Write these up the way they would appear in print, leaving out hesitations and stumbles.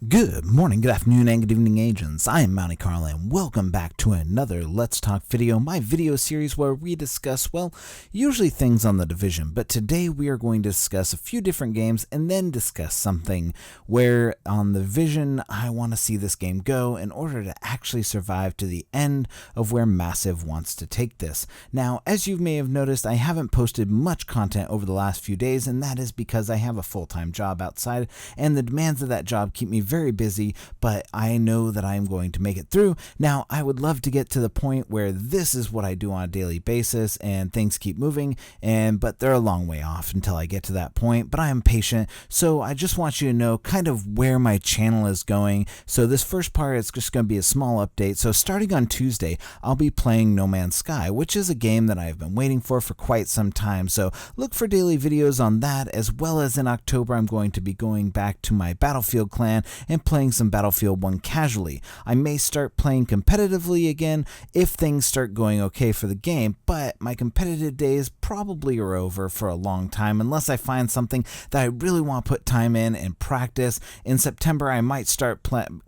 Good morning, good afternoon, and good evening, agents. I am Mounty Carl, and welcome back to another Let's Talk video, my video series where we discuss, well, usually things on The Division, but today we are going to discuss a few different games and then discuss something where on The Division I want to see this game go in order to actually survive to the end of where Massive wants to take this. Now, as you may have noticed, I haven't posted much content over the last few days, and that is because I have a full-time job outside, and the demands of that job keep me very busy, but I know that I'm going to make it through. Now, I would love to get to the point where this is what I do on a daily basis and things keep moving, but they're a long way off until I get to that point, but I am patient, so I just want you to know kind of where my channel is going. So this first part is just going to be a small update. So starting on Tuesday, I'll be playing No Man's Sky, which is a game that I've been waiting for quite some time, so look for daily videos on that, as well as in October I'm going to be going back to my Battlefield clan and playing some Battlefield 1 casually. I may start playing competitively again if things start going okay for the game, but my competitive days probably are over for a long time unless I find something that I really want to put time in and practice. In September I might start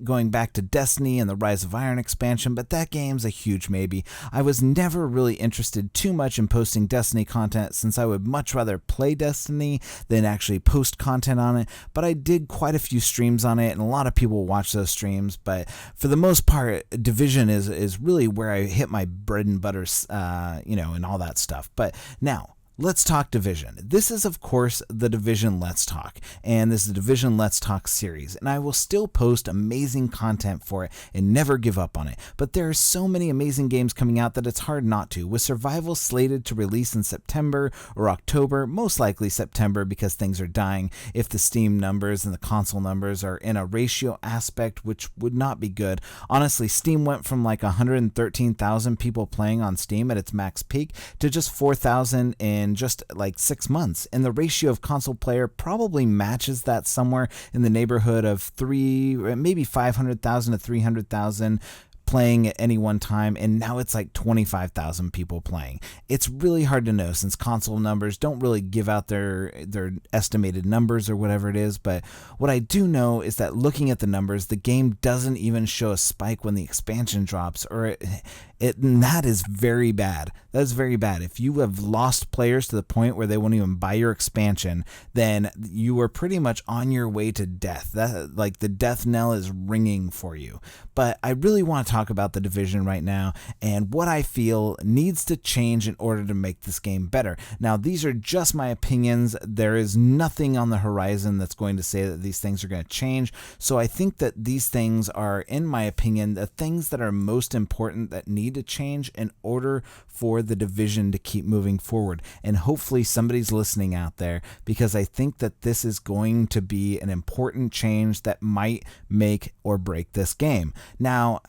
going back to Destiny and the Rise of Iron expansion, but that game's a huge maybe. I was never really interested too much in posting Destiny content since I would much rather play Destiny than actually post content on it, but I did quite a few streams on it and a lot of people watch those streams, but for the most part Division is really where I hit my bread and butter, and all that stuff. But now let's talk Division. This is, of course, the Division Let's Talk, and this is the Division Let's Talk series, and I will still post amazing content for it and never give up on it. But there are so many amazing games coming out that it's hard not to. With Survival slated to release in September or October, most likely September because things are dying if the Steam numbers and the console numbers are in a ratio aspect, which would not be good. Honestly, Steam went from like 113,000 people playing on Steam at its max peak to just 4,000 in just like 6 months, and the ratio of console player probably matches that, somewhere in the neighborhood of maybe 500,000 to 300,000 playing at any one time, and now it's like 25,000 people playing. It's really hard to know since console numbers don't really give out their estimated numbers or whatever it is, but what I do know is that looking at the numbers, the game doesn't even show a spike when the expansion drops, and that is very bad. That is very bad. If you have lost players to the point where they won't even buy your expansion, then you are pretty much on your way to death. That, like, the death knell is ringing for you. But I really want to talk about the Division right now and what I feel needs to change in order to make this game better. Now, these are just my opinions. There is nothing on the horizon that's going to say that these things are going to change. So I think that these things are, in my opinion, the things that are most important that need to change in order for the Division to keep moving forward. And hopefully somebody's listening out there, because I think that this is going to be an important change that might make or break this game. Now,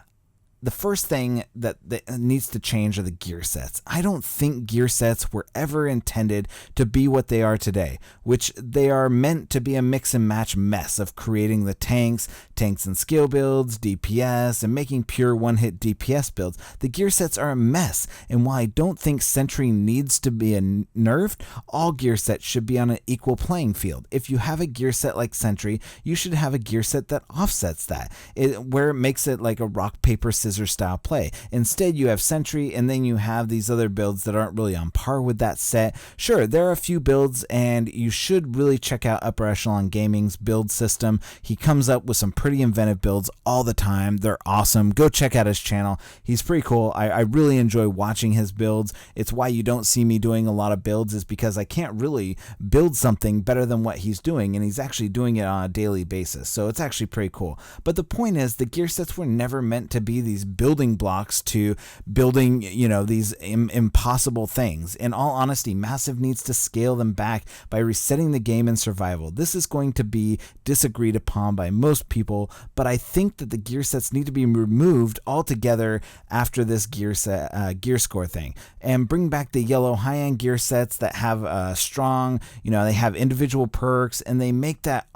the first thing that needs to change are the gear sets. I don't think gear sets were ever intended to be what they are today, which they are meant to be a mix and match mess of creating the tanks and skill builds, DPS, and making pure one-hit DPS builds. The gear sets are a mess, and while I don't think Sentry needs to be nerfed, all gear sets should be on an equal playing field. If you have a gear set like Sentry, you should have a gear set that offsets that, where it makes it like a rock, paper, scissors style play. Instead, you have Sentry, and then you have these other builds that aren't really on par with that set. Sure, there are a few builds, and you should really check out Upper Echelon Gaming's build system. He comes up with some pretty inventive builds all the time. They're awesome. Go check out his channel. He's pretty cool. I really enjoy watching his builds. It's why you don't see me doing a lot of builds, is because I can't really build something better than what he's doing, and he's actually doing it on a daily basis. So it's actually pretty cool. But the point is, the gear sets were never meant to be these building blocks to building, these impossible things. In all honesty, Massive needs to scale them back by resetting the game in survival. This is going to be disagreed upon by most people, but I think that the gear sets need to be removed altogether after this gear score thing, and bring back the yellow high-end gear sets that have strong, they have individual perks, and they make that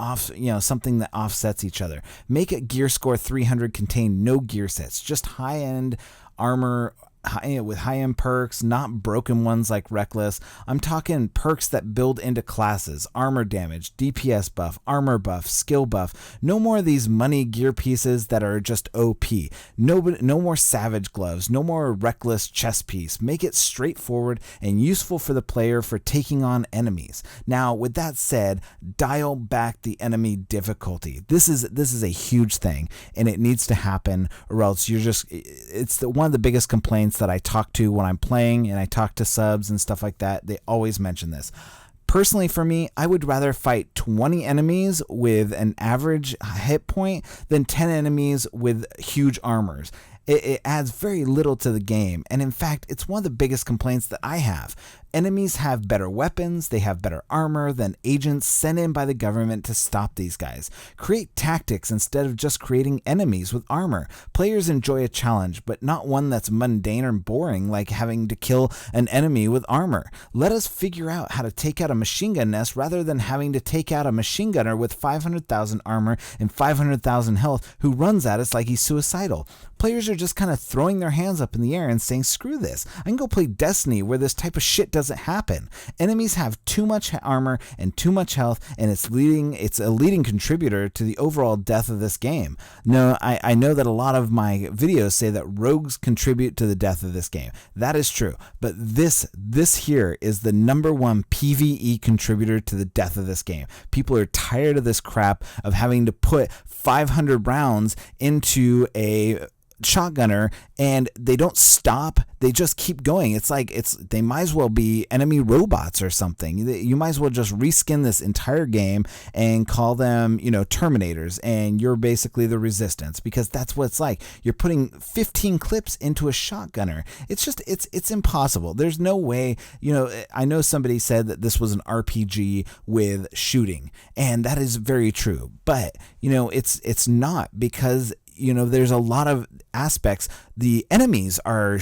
something that offsets each other. Make a gear score 300 contain no gear sets, just high-end armor high-end perks, not broken ones like Reckless. I'm talking perks that build into classes, armor damage, DPS buff, armor buff, skill buff. No more of these money gear pieces that are just OP. No more Savage Gloves, no more Reckless chest piece. Make it straightforward and useful for the player for taking on enemies. Now, with that said, dial back the enemy difficulty. This is a huge thing, and it needs to happen, or else it's one of the biggest complaints that I talk to when I'm playing, and I talk to subs and stuff like that. They always mention this. Personally, for me, I would rather fight 20 enemies with an average hit point than 10 enemies with huge armors. It adds very little to the game, and in fact, it's one of the biggest complaints that I have. Enemies have better weapons, they have better armor than agents sent in by the government to stop these guys. Create tactics instead of just creating enemies with armor. Players enjoy a challenge, but not one that's mundane or boring like having to kill an enemy with armor. Let us figure out how to take out a machine gun nest rather than having to take out a machine gunner with 500,000 armor and 500,000 health who runs at us like he's suicidal. Players are just kind of throwing their hands up in the air and saying, screw this, I can go play Destiny where this type of shit doesn't happen. Enemies have too much armor and too much health, and it's a leading contributor to the overall death of this game. No, I know that a lot of my videos say that rogues contribute to the death of this game. That is true, but this here is the #1 PvE contributor to the death of this game. People are tired of this crap of having to put 500 rounds into a shotgunner, and they don't stop, they just keep going. They might as well be enemy robots or something. You might as well just reskin this entire game and call them, Terminators, and you're basically the Resistance, because that's what it's like. You're putting 15 clips into a shotgunner. It's impossible. There's no way. I know somebody said that this was an RPG with shooting, and that is very true, but it's not, because there's a lot of aspects. The enemies are,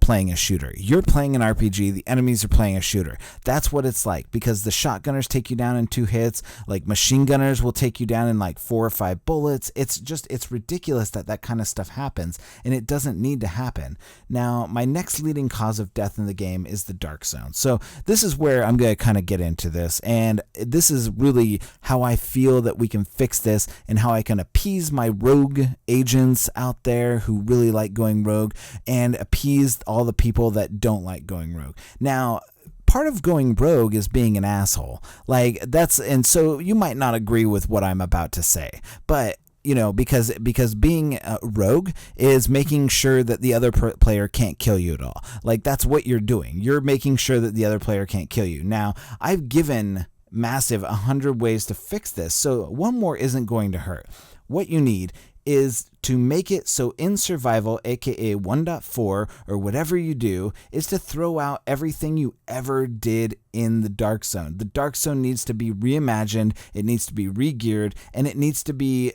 playing a shooter. You're playing an RPG. The enemies are playing a shooter. That's what it's like, because the shotgunners take you down in 2 hits. Like machine gunners will take you down in like 4 or 5 bullets. It's ridiculous that kind of stuff happens, and it doesn't need to happen. Now, my next leading cause of death in the game is the Dark Zone. So this is where I'm going to kind of get into this, and this is really how I feel that we can fix this, and how I can appease my rogue agents out there who really like going rogue, and appease all the people that don't like going rogue. Now, part of going rogue is being an asshole. And so you might not agree with what I'm about to say, but because being a rogue is making sure that the other player can't kill you at all. That's what you're doing. You're making sure that the other player can't kill you. Now, I've given massive 100 ways to fix this, so one more isn't going to hurt. What you need is to make it so in survival, aka 1.4, or whatever you do, is to throw out everything you ever did in the Dark Zone. The Dark Zone needs to be reimagined, it needs to be re-geared, and it needs to be,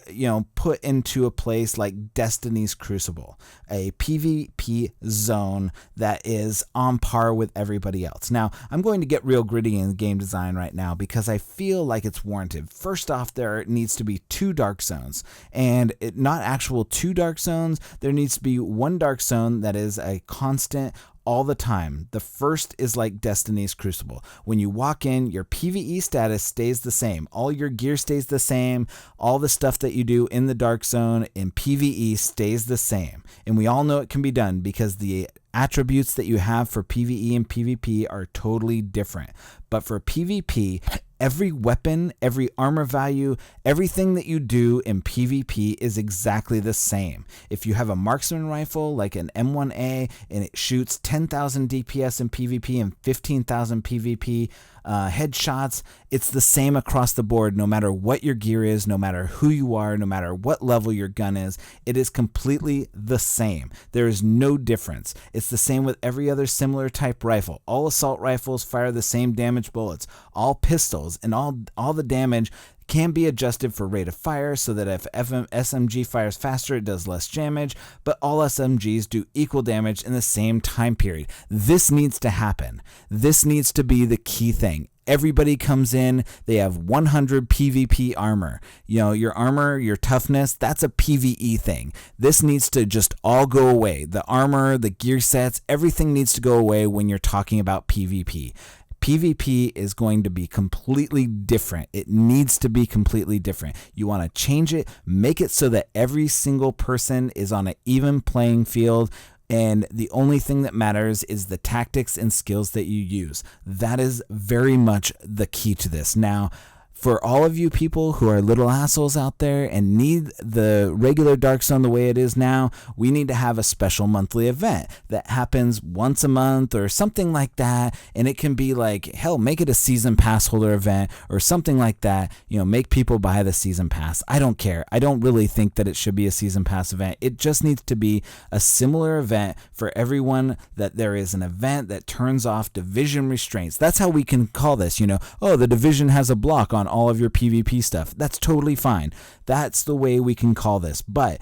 put into a place like Destiny's Crucible, a PvP zone that is on par with everybody else. Now, I'm going to get real gritty in game design right now, because I feel like it's warranted. First off, there needs to be 2 Dark Zones, and not actual 2 Dark Zones. There needs to be 1 Dark Zone that is a constant all the time. The first is like Destiny's Crucible. When you walk in, your PvE status stays the same. All your gear stays the same. All the stuff that you do in the Dark Zone in PvE stays the same. And we all know it can be done, because the attributes that you have for PvE and PvP are totally different. But for PvP, every weapon, every armor value, everything that you do in PvP is exactly the same. If you have a marksman rifle like an M1A and it shoots 10,000 DPS in PvP and 15,000 PvP headshots, it's the same across the board, no matter what your gear is, no matter who you are, no matter what level your gun is. It is completely the same. There is no difference. It's the same with every other similar type rifle. All assault rifles fire the same damage bullets. All pistols and all the damage can be adjusted for rate of fire, so that if SMG fires faster, it does less damage, but all SMGs do equal damage in the same time period. This needs to happen. This needs to be the key thing. everybody comes in, they have 100 PvP armor. You know, your armor, your toughness, that's a PvE thing. This needs to just all go away. The armor, the gear sets, everything needs to go away when you're talking about PvP. PvP is going to be completely different. It needs to be completely different. You want to change it, make it so that every single person is on an even playing field, and the only thing that matters is the tactics and skills that you use. That is very much the key to this. Now, for all of you people who are little assholes out there and need the regular Dark Zone the way it is now, we need to have a special monthly event that happens once a month or something like that. And it can be like, hell, make it a season pass holder event or something like that. You know, make people buy the season pass. I don't care. I don't really think that it should be a season pass event. It just needs to be a similar event for everyone, that there is an event that turns off division restraints. That's how we can call this, you know, oh, the division has a block on all of your PvP stuff. That's totally fine. That's the way we can call this. But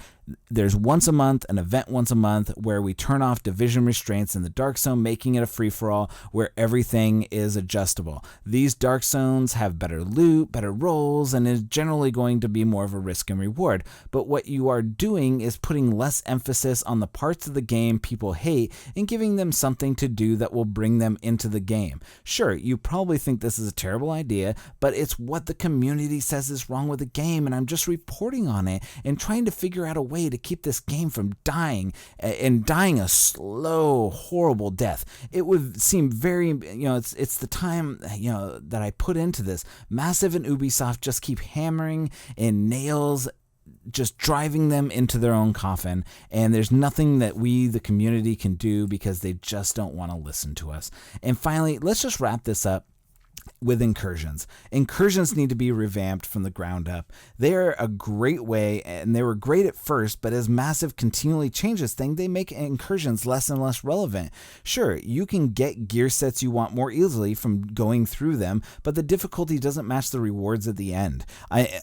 there's once a month, an event once a month, where we turn off division restraints in the Dark Zone, making it a free-for-all where everything is adjustable. These Dark Zones have better loot, better rolls, and is generally going to be more of a risk and reward. But what you are doing is putting less emphasis on the parts of the game people hate and giving them something to do that will bring them into the game. Sure, you probably think this is a terrible idea, but it's what the community says is wrong with the game, and I'm just reporting on it and trying to figure out a way to keep this game from dying, and dying a slow, horrible death. It would seem very, you know, it's the time, you know, that I put into this. Massive and Ubisoft just keep hammering in nails, just driving them into their own coffin, and there's nothing that we, the community, can do because they just don't want to listen to us. And finally, let's just wrap this up with Incursions. Incursions need to be revamped from the ground up. They are a great way, and they were great at first, but as Massive continually changes things, they make Incursions less and less relevant. Sure, you can get gear sets you want more easily from going through them, but the difficulty doesn't match the rewards at the end.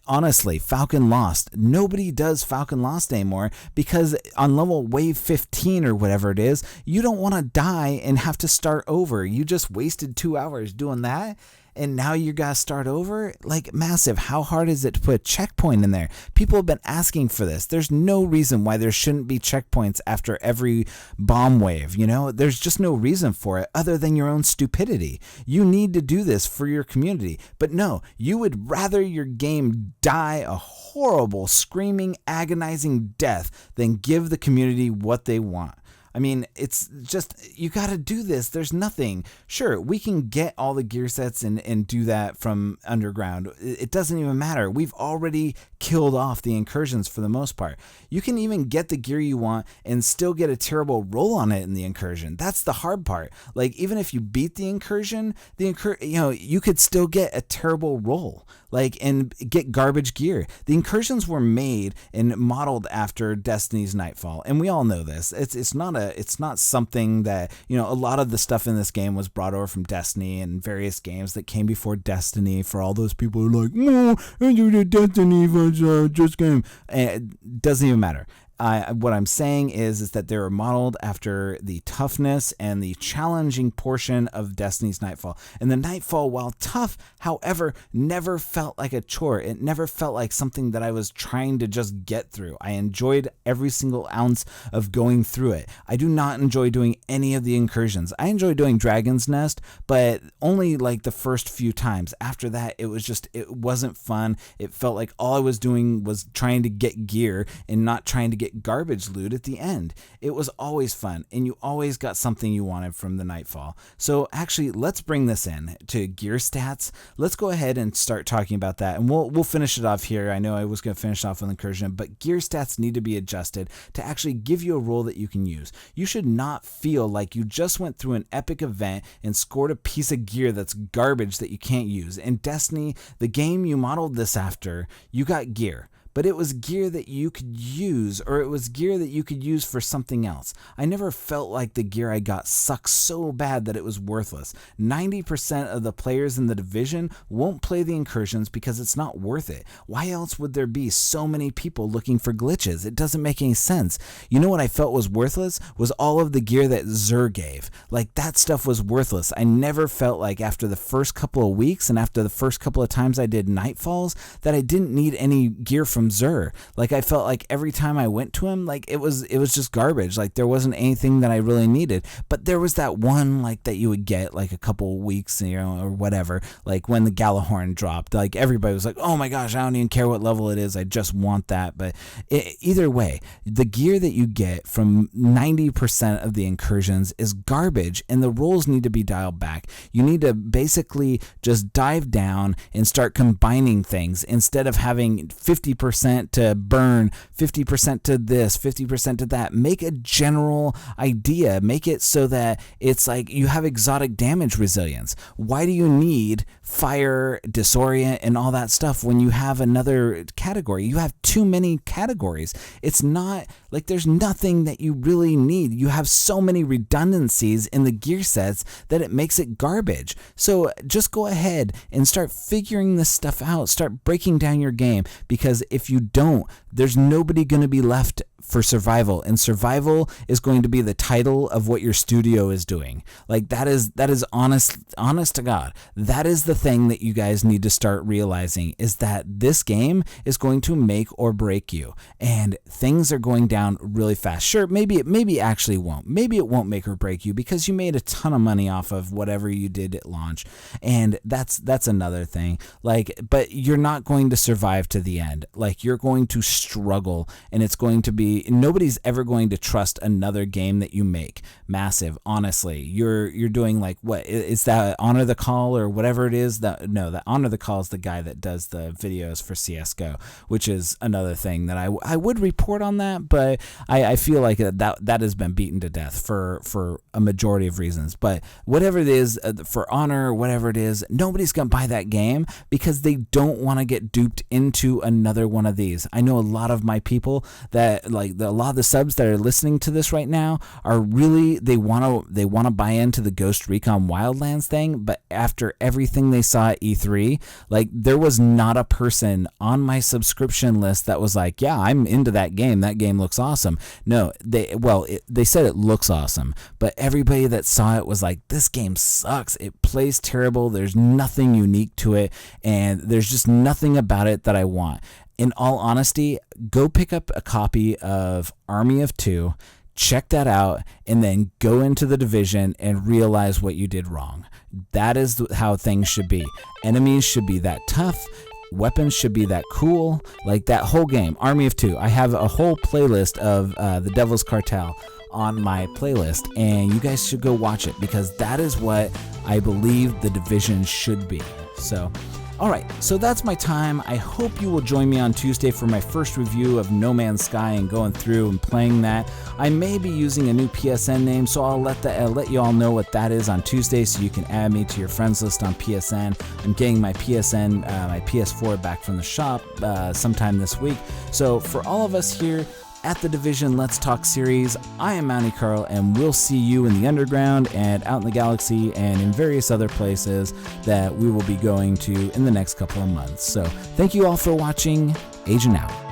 Honestly, Falcon Lost, nobody does Falcon Lost anymore because on level wave 15 or whatever it is, you don't want to die and have to start over. You just wasted 2 hours doing that, and now you gotta start over? Like, Massive, how hard is it to put a checkpoint in there? People have been asking for this. There's no reason why there shouldn't be checkpoints after every bomb wave, you know? There's just no reason for it other than your own stupidity. You need to do this for your community. But no, you would rather your game die a horrible, screaming, agonizing death than give the community what they want. I mean, it's just, you got to do this. There's nothing. Sure, we can get all the gear sets and do that from underground. It doesn't even matter. We've already killed off the Incursions for the most part. You can even get the gear you want and still get a terrible roll on it in the Incursion. That's the hard part. Like, even if you beat the Incursion, you could still get a terrible roll, like, and get garbage gear. The Incursions were made and modeled after Destiny's Nightfall, and we all know this. It's not something that, you know, a lot of the stuff in this game was brought over from Destiny and various games that came before Destiny. For all those people who are like, no, I do the Destiny was just game. It doesn't even matter. What I'm saying is that they were modeled after the toughness and the challenging portion of Destiny's Nightfall. And the Nightfall, while tough, however, never felt like a chore. It never felt like something that I was trying to just get through. I enjoyed every single ounce of going through it. I do not enjoy doing any of the Incursions. I enjoy doing Dragon's Nest, but only like the first few times. After that, it wasn't fun. It felt like all I was doing was trying to get gear and not trying to get garbage loot at the end. It was always fun, and you always got something you wanted from the Nightfall. So actually, let's bring this in to gear stats. Let's go ahead and start talking about that, and we'll finish it off here. I know I was going to finish off with Incursion, but gear stats need to be adjusted to actually give you a role that you can use. You should not feel like you just went through an epic event and scored a piece of gear that's garbage that you can't use. In Destiny, the game you modeled this after, you got gear. but it was gear that you could use, or it was gear that you could use for something else. I never felt like the gear I got sucked so bad that it was worthless. 90% of the players in the division won't play the Incursions because it's not worth it. Why else would there be so many people looking for glitches? It doesn't make any sense. You know what I felt was worthless? Was all of the gear that Xur gave. Like, that stuff was worthless. I never felt like after the first couple of weeks and after the first couple of times I did Nightfalls that I didn't need any gear from Xur. Like, I felt like every time I went to him, like, it was just garbage. Like, there wasn't anything that I really needed. But there was that one, like, that you would get like a couple weeks, you know, or whatever, like when the Galahorn dropped. Like, everybody was like, oh my gosh, I don't even care what level it is, I just want that. But either way, the gear that you get from 90% of the Incursions is garbage, and the rules need to be dialed back. You need to basically just dive down and start combining things instead of having 50% to burn, 50% to this, 50% to that. Make a general idea. Make it so that it's like you have exotic damage resilience. Why do you need fire, disorient, and all that stuff when you have another category? You have too many categories. It's not like there's nothing that you really need. You have so many redundancies in the gear sets that it makes it garbage. So just go ahead and start figuring this stuff out. Start breaking down your game, because if you don't, there's nobody going to be left for survival, and survival is going to be the title of what your studio is doing. Like, that is honest to God. That is the thing that you guys need to start realizing, is that this game is going to make or break you, and things are going down really fast. Sure, maybe it actually won't. Maybe it won't make or break you because you made a ton of money off of whatever you did at launch, and that's another thing. Like, but you're not going to survive to the end. Like, you're going to struggle, and it's going to be, nobody's ever going to trust another game that you make. Massive, honestly. You're doing, like, what is that, Honor the Call or whatever it is? That Honor the Call is the guy that does the videos for CSGO, which is another thing that I would report on that, but I feel like that has been beaten to death for a majority of reasons. But whatever it is, for Honor, whatever it is, nobody's gonna buy that game because they don't want to get duped into another one of these. I know a lot of my people that, like, a lot of the subs that are listening to this right now are really, they want to buy into the Ghost Recon Wildlands thing, but after everything they saw at E3, like, there was not a person on my subscription list that was like, yeah, I'm into that game. That game looks awesome. No, they said it looks awesome, but everybody that saw it was like, this game sucks. It plays terrible. There's nothing unique to it, and there's just nothing about it that I want. In all honesty, go pick up a copy of Army of Two, check that out, and then go into the division and realize what you did wrong. That is how things should be. Enemies should be that tough. Weapons should be that cool. Like, that whole game, Army of Two. I have a whole playlist of the Devil's Cartel on my playlist, and you guys should go watch it, because that is what I believe the division should be. So, alright, so that's my time. I hope you will join me on Tuesday for my first review of No Man's Sky and going through and playing that. I may be using a new PSN name, so I'll let you all know what that is on Tuesday, so you can add me to your friends list on PSN. I'm getting my PSN, my PS4 back from the shop sometime this week. So for all of us here at the Division Let's Talk series, I am Mounty Carl, and we'll see you in the underground and out in the galaxy and in various other places that we will be going to in the next couple of months. So thank you all for watching. Agent out.